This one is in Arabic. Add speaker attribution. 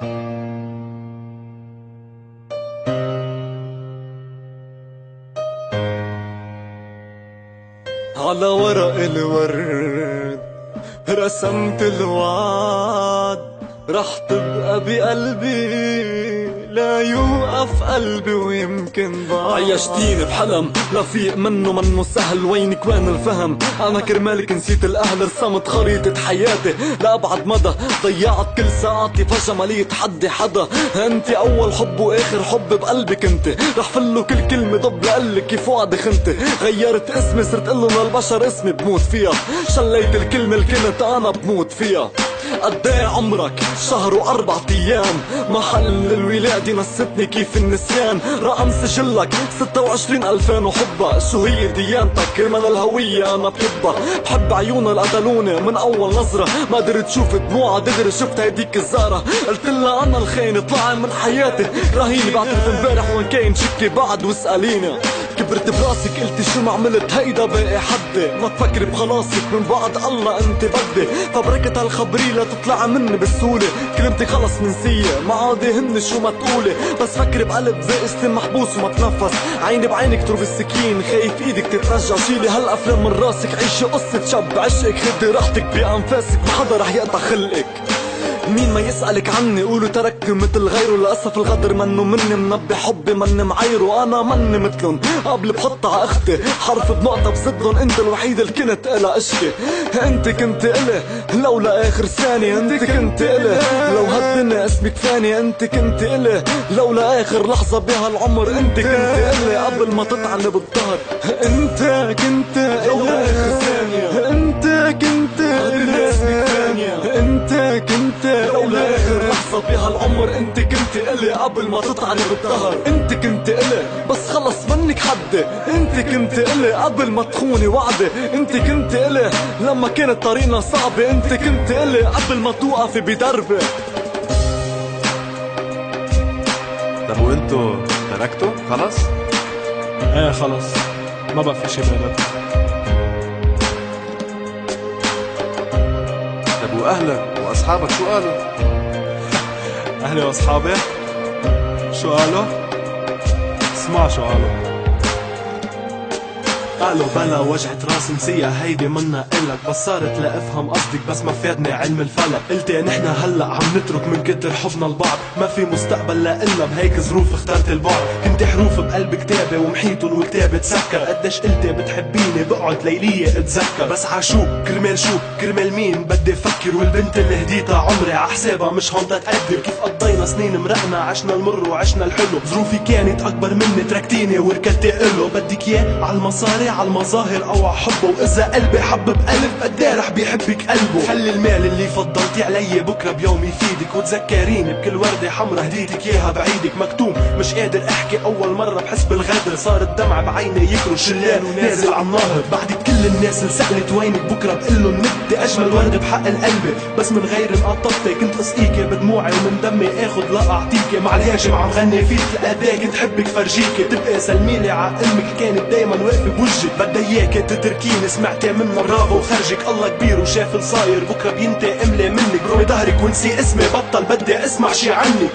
Speaker 1: على ورق الورد رسمت الوعد، رح تبقى بقلبي لا يوقف قلبي ويمكن بعد.
Speaker 2: عيشتيني بحلم لا فيق منه سهل، وينك وين الفهم؟ انا كرمالك نسيت الاهل، رسمت خريطة حياتي لأبعد مدى، ضيعت كل ساعاتي فجأة مالي تحدي حدا. انت اول حب واخر حب بقلبي كنت، رح فله كل كلمة ضب لقلك كيف وعدي خنتي. غيرت اسمي صرت قلن للبشر اسمي بموت فيها، شليت الكلمة اللي كنت انا بموت فيها. قديه عمرك؟ شهر وأربعة أيام، محل الولادة نستني كيف النسيان. رقم سجلك 26,2000 وحبة، شو هي ديانتك؟ كرمال الهوية أنا بحبها. بحب عيونها اللي قتلوني من أول نظرة، ما قدرت شوف دموعها دغري شفت هيديك الزهرة. قلت لها أنا الخاين طلع من حياتي، راهيني بعترف امبارح وين كاين شكلي بعد واسأليني. كبرت براسك قلت شو ما عملت هيدا باقي حدي، ما تفكري بخلاصك من بعد الله انت بدي. فبركت هالخبري لا تطلع مني بسهولة، كلمتي خلص منسية ما عاد يهمني شو ما تقولي. بس فكري بقلب زي اسلم محبوس وما تنفس، عيني بعينك تروب السكين خايف ايدك تترجع. شيلي هالافلام من راسك، عيشي قصة شاب عشقك، خدي راحتك بانفاسك ما حدا رح يقطع خلقك. مين ما يسألك عني قولوا تركني مثل غيره، للأسف الغدر منه مني، منبي حبي مني معايره. أنا مني مثلن قبل بحطها أختي، حرف بنقطة بصدلن، أنت الوحيد اللي كنت إلها أشكي. أنت كنت إلي لولا آخر ثانية، أنت كنت إلي لو هالدنيا اسمك فاني، أنت كنت إلي لولا آخر لحظة بهالعمر، أنت كنت إلي قبل ما تطعن بالظهر. أنت كنت إلي لولا آخر ثانية، أنت كنت إلي اسمك فانية، أنت كنت لولا آخر لحظة بهالعمر، انت كنت إلي قبل ما تطعني بالظهر. انت كنت إلي بس خلص منك حدي، انت كنت إلي قبل ما تخوني وعدي، انت كنت إلي لما كانت طريقنا صعبة، انت كنت إلي قبل ما توقفي بدربي.
Speaker 3: طب وانتو تركتوا خلص؟
Speaker 4: ايه خلص ما بقى في شي بيناتنا.
Speaker 3: طب واهلك واصحابك شو قالوا؟
Speaker 4: اهلي واصحابي شو قالوا؟ اسمع شو قالوا. قالوا بلا وجعة راس نسيها هيدي منا إلك، بس صارت لا افهم قصدك بس ما فادني علم الفلك. قلت نحنا هلا عم نترك من كتر حبنا لبعض، ما في مستقبل لا إلا بهيك ظروف اخترت البعد. كنت حروف بقلب كتابة ومحيطن والكتابة تسكر، قديش قلتي بتحبيني بقعد ليلية اتذكر. بس عاشو كرمال شو كرمال مين بدي افكر، والبنت اللي هديتها عمري عحسابها مش هون تتقدر. كيف قضينا سنين مرقنا عشنا المر وعشنا الحلو، ظروفي كانت اكبر مني تركتيني وركضتي قله. بدك اياه عالمصاري عالمظاهر او عحبه، واذا قلبي حب بقلب قديه رح بيحبك قلبه. خلي المال اللي فضلتي علي بكره بيوم يفيدك، وتذكريني بكل وردة حمرا هديتك اياها بعيدك. مكتوم مش قادر احكي اول مرة بحس بالغدر، صار الدمع بعيني يكرر شلال ونازل عالنهر. بعد كل الناس اللي سألت وينك بكره بقلن مدي اجمل وردة بحق القلب، بس من غير انقطفتي كنت اسقيكي بدموعي ومن دمي اخد لا اعطيكي. مع الهاشم عم غني فيك لقداك كنت حبك فرجيكي، تبقى سلميلي ع امك كانت دايما واقفة بوجهي. بدي اياك تتركيني سمعتي منا برافو وخرجك الله كبير وشاف الصاير، بكره بينتقم لي منك بروي ظهرك ونسي اسمي بطل بدي اسمع شي عنك.